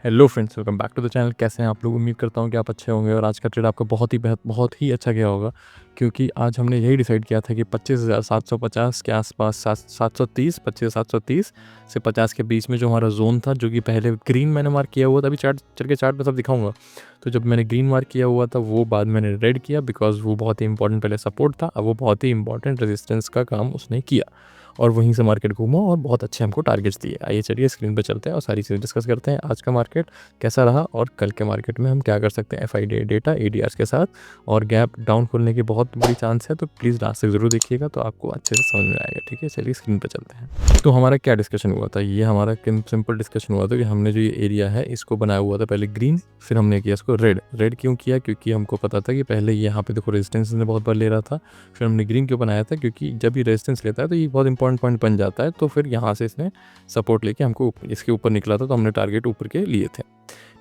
Hello friends, welcome back to the channel. कैसे हैं आप लोग? उम्मीद करता हूँ कि आप अच्छे होंगे और आज का ट्रेड आपका बहुत ही अच्छा गया होगा, क्योंकि आज हमने यही डिसाइड किया था कि 25,750 के आसपास 730 25,730 से 50 के बीच में जो हमारा जोन था, जो कि पहले ग्रीन मैंने मार्क किया हुआ था। अभी चार्ट चल के चार्ट में सब दिखाऊंगा। तो जब मैंने ग्रीन मार्क किया हुआ था वो बाद मैंने रेड किया, बिकॉज वो बहुत ही इंपॉर्टेंट पहले सपोर्ट था, अब वो बहुत ही इंपॉर्टेंट रेजिस्टेंस का काम उसने किया और वहीं से मार्केट घूमा और बहुत अच्छे हमको टारगेट्स दिए। आइए चलिए स्क्रीन पर चलते हैं और सारी चीज़ें डिस्कस करते हैं। आज का मार्केट कैसा रहा और कल के मार्केट में हम क्या कर सकते हैं एफआईडी डेटा एडीआर के साथ, और गैप डाउन खोलने की बहुत बड़ी चांस है। तो प्लीज़ लास्ट तक ज़रूर देखिएगा तो आपको अच्छे से समझ में आएगा। ठीक है, चलिए स्क्रीन पर चलते हैं। तो हमारा क्या डिस्कशन हुआ था, ये हमारा सिंपल डिस्कशन हुआ था कि हमने जो ये एरिया है इसको बनाया हुआ था पहले ग्रीन, फिर हमने किया इसको रेड। रेड क्यों किया? क्योंकि हमको पता था कि पहले यहाँ पे देखो रेजिस्टेंस ने बहुत बार ले रहा था। फिर हमने ग्रीन क्यों बनाया था? क्योंकि जब ये रेजिस्टेंस लेता है तो ये बहुत इंपॉर्टेंट पॉइंट बन जाता है। तो फिर यहाँ से इसने सपोर्ट लेके हमको इसके ऊपर निकला था, तो हमने टारगेट ऊपर के लिए थे।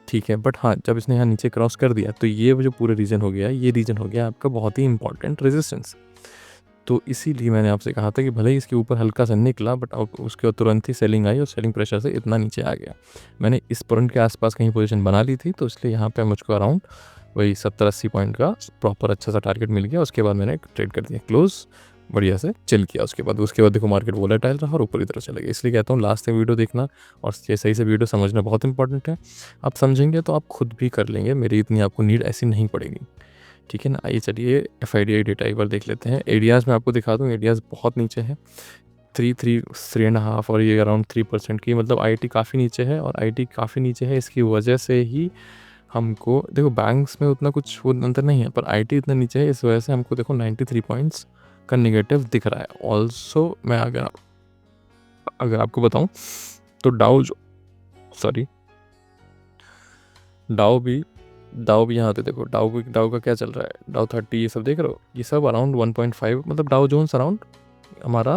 ठीक है, बट हाँ, जब इसने यहाँ नीचे क्रॉस कर दिया तो ये जो पूरा रीजन हो गया, ये रीजन हो गया आपका बहुत ही इंपॉर्टेंट रेजिस्टेंस। तो इसीलिए मैंने आपसे कहा था कि भले ही इसके ऊपर हल्का सा निकला, बट उसके तुरंत ही सेलिंग आई और सेलिंग प्रेशर से इतना नीचे आ गया। मैंने इस पॉइंट के आसपास कहीं पोजीशन बना ली थी, तो इसलिए यहाँ पे मुझको अराउंड वही 70-80 पॉइंट का प्रॉपर अच्छा सा टारगेट मिल गया। उसके बाद मैंने ट्रेड कर दिया क्लोज, बढ़िया से चिल किया। उसके बाद देखो मार्केट वोलेटाइल रहा और ऊपर की तरफ चला गया। इसलिए कहता हूँ लास्ट तक वीडियो देखना और ये सही से वीडियो समझना बहुत इंपॉर्टेंट है। आप समझेंगे तो आप खुद भी कर लेंगे, मेरी इतनी आपको नीड ऐसी नहीं पड़ेगी। ठीक है ना। आइए चलिए एफआईडी डेटा एक बार देख लेते हैं। एरियाज़ में आपको दिखा दूँ, एरियाज़ बहुत नीचे है, 3.5 और ये अराउंड 3% की, मतलब आईटी काफ़ी नीचे है। और आईटी काफ़ी नीचे है, इसकी वजह से ही हमको देखो बैंक्स में उतना कुछ वो अंतर नहीं है, पर आईटी इतना नीचे है, इस वजह से हमको देखो 93 पॉइंट्स का निगेटिव दिख रहा है। ऑल्सो मैं अगर आपको बताऊं तो डाउ भी यहाँ पे देखो, डाउ का क्या चल रहा है, डाउ 30, ये सब देख रहे हो, ये सब अराउंड 1.5, मतलब डाउ जोन्स अराउंड हमारा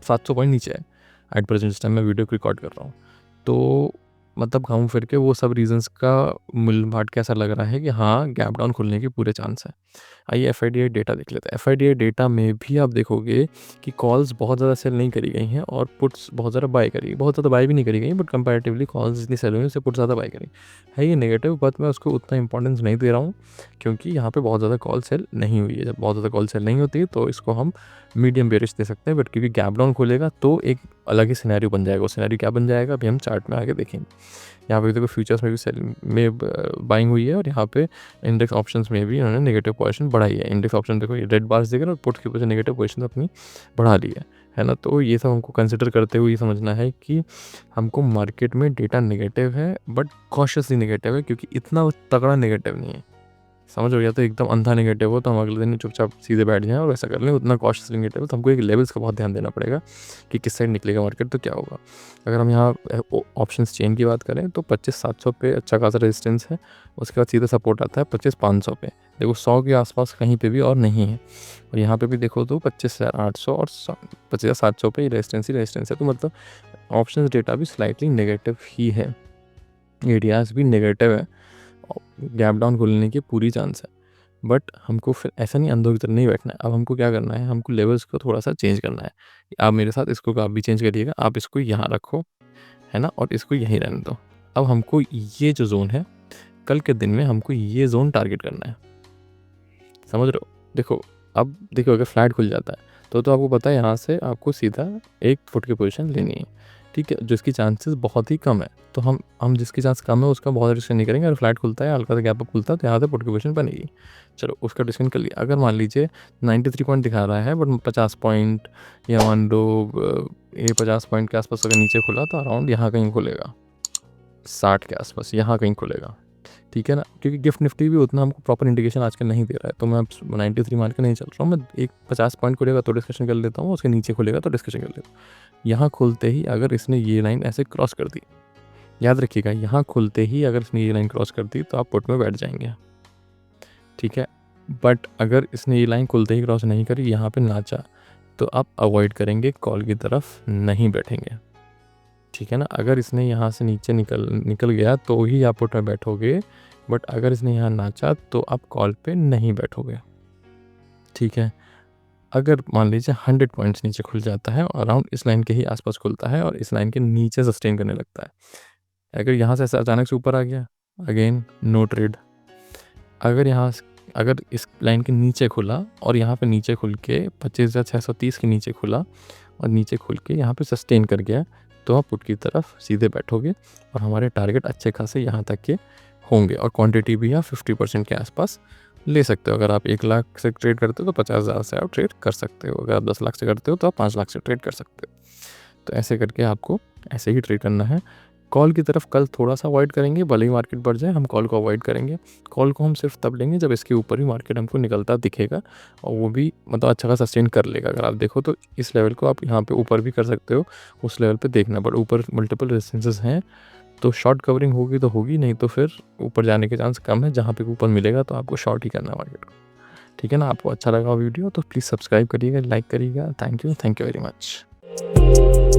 700 पॉइंट नीचे है एट प्रेजेंट जिस टाइम मैं वीडियो को रिकॉर्ड कर रहा हूँ। तो मतलब घूम फिर के वो सब रीजंस का मूल भाट कैसा लग रहा है कि हाँ, गैप डाउन खुलने के पूरे चांस है। आइए एफआईडीआई डेटा देख लेते हैं। एफआईडीआई डेटा में भी आप देखोगे कि कॉल्स बहुत ज़्यादा सेल नहीं करी गई हैं और पुट्स बहुत ज़्यादा बाय करी, बहुत ज़्यादा बाय भी नहीं करी गई, बट कंपैरेटिवली कॉल्स जितनी सेल हुई उससे पुट ज़्यादा बाय करी है। ये नेगेटिव, बट मैं उसको उतना इंपॉर्टेंस नहीं दे रहा हूँ, क्योंकि यहाँ पे बहुत ज़्यादा कॉल सेल नहीं हुई है। जब बहुत ज़्यादा कॉल सेल नहीं होती है तो इसको हम मीडियम बेरिश दे सकते हैं, बट क्योंकि गैप डाउन खोलेगा तो एक अलग ही सिनेरियो बन जाएगा। वो सिनेरियो क्या बन जाएगा अभी हम चार्ट में आगे देखेंगे। यहाँ पे देखो फ्यूचर्स में भी सेल में बाइंग हुई है और यहाँ पे इंडेक्स ऑप्शंस में भी इन्होंने नेगेटिव पोजीशन बढ़ाई है। इंडेक्स ऑप्शन देखो ये रेड बार्स देकर और पुट के ऊपर नेगेटिव पोजीशन अपनी बढ़ा ली है ना। तो ये सब हमको कंसिडर करते हुए ये समझना है कि हमको मार्केट में डेटा नेगेटिव है, बट कॉशियसली नेगेटिव है, क्योंकि इतना तगड़ा नेगेटिव नहीं है। समझ हो गया? तो एकदम अंधा नेगेटिव हो तो हम अगले दिन चुपचाप सीधे बैठ जाएं और वैसा कर लें। उतना कॉशियस नेगेटिव हो तो हमको एक लेवल्स का बहुत ध्यान देना पड़ेगा कि किस साइड निकलेगा मार्केट तो क्या होगा। अगर हम यहाँ ऑप्शंस चेन की बात करें तो 25,700 पे अच्छा खासा रेजिस्टेंस है। उसके बाद सीधा सपोर्ट आता है 25,500 पे। देखो 100 के आसपास कहीं पे भी और नहीं है। और यहाँ पे भी देखो तो 25,800 और 25,700 पे रेजिस्टेंस ही रेजिस्टेंस है। तो मतलब ऑप्शंस डेटा भी स्लाइटली नेगेटिव ही है, एरियाज भी नेगेटिव है, गैप डाउन खुलने की पूरी चांस है। बट हमको फिर ऐसा नहीं अंधों की तरह नहीं बैठना है। अब हमको क्या करना है, हमको लेवल्स को थोड़ा सा चेंज करना है। आप मेरे साथ इसको आप भी चेंज करिएगा, आप इसको यहाँ रखो, है ना, और इसको यहीं रहने दो। अब हमको ये जो जोन है, कल के दिन में हमको ये जोन टारगेट करना है। समझ रहे हो? देखो अब देखो, अगर फ्लैट खुल जाता है तो आपको पता है यहाँ से आपको सीधा 1 फुट की पोजीशन लेनी है। ठीक है, जिसकी चांसेस बहुत ही कम है। तो हम जिसकी चांस कम है उसका बहुत रिस्क नहीं करेंगे। अगर फ्लैट खुलता है, हल्का सा गैप अप खुलता है, तो यहाँ से पुट की पोजीशन बनेगी। चलो उसका डिस्कशन कर लिया। अगर मान लीजिए 93 पॉइंट दिखा रहा है, बट 50 पॉइंट या मान लो ये 50 पॉइंट के आसपास अगर नीचे खुला तो अराउंड यहाँ कहीं खुलेगा, 60 के आसपास यहाँ कहीं खुलेगा। ठीक है ना, क्योंकि गिफ्ट निफ्टी भी उतना हमको प्रॉपर इंडिकेशन आजकल नहीं दे रहा है। तो मैं अब 93 मान के नहीं चल रहा हूँ। मैं एक 50 पॉइंट खुलेगा तो डिस्कशन कर लेता हूँ, उसके नीचे खुलेगा तो डिस्कशन कर लेता हूँ। यहाँ खुलते ही अगर इसने ये लाइन ऐसे क्रॉस कर दी, याद रखिएगा, यहाँ खुलते ही अगर इसने ये लाइन क्रॉस कर दी तो आप पुट में बैठ जाएंगे। ठीक है, बट अगर इसने ये लाइन खुलते ही क्रॉस नहीं करी, यहाँ पर नाचा, तो आप अवॉइड करेंगे, कॉल की तरफ नहीं बैठेंगे। ठीक है ना। अगर इसने यहाँ से नीचे निकल गया तो ही आप पुट में बैठोगे, बट अगर इसने यहाँ नाचा तो आप कॉल पे नहीं बैठोगे। ठीक है, अगर मान लीजिए 100 पॉइंट्स नीचे खुल जाता है और अराउंड इस लाइन के ही आसपास खुलता है और इस लाइन के नीचे सस्टेन करने लगता है, अगर यहाँ से ऐसा अचानक से ऊपर आ गया, अगेन नो ट्रेड। अगर इस लाइन के नीचे खुला और यहाँ पे नीचे खुल के 25,630 के नीचे खुला और नीचे खुल के यहाँ पे सस्टेन कर गया, तो आप पुट की तरफ सीधे बैठोगे और हमारे टारगेट अच्छे खासे यहाँ तक के होंगे। और क्वांटिटी भी आप 50% के आसपास ले सकते हो। अगर आप 1 लाख से ट्रेड करते हो तो 50,000 से आप ट्रेड कर सकते हो। अगर आप 10 लाख से करते हो तो आप 5 लाख से ट्रेड कर सकते हो। तो ऐसे करके आपको ऐसे ही ट्रेड करना है। कॉल की तरफ कल थोड़ा सा अवॉइड करेंगे, भले ही मार्केट बढ़ जाए हम कॉल को अवॉइड करेंगे। कॉल को हम सिर्फ तब लेंगे जब इसके ऊपर भी मार्केट हमको निकलता दिखेगा, और वो भी मतलब अच्छा खासा सस्टेन कर लेगा। अगर आप देखो तो इस लेवल को आप यहाँ पे ऊपर भी कर सकते हो, उस लेवल पे देखना। बट ऊपर मल्टीपल रेजिस्टेंसेस हैं, तो शॉर्ट कवरिंग होगी तो होगी, नहीं तो फिर ऊपर जाने के चांस कम है। जहाँ पे ऊपर मिलेगा तो आपको शॉर्ट ही करना है मार्केट को, ठीक है ना। आपको अच्छा लगा वीडियो तो प्लीज़ सब्सक्राइब करिएगा, लाइक करिएगा। Thank you very much.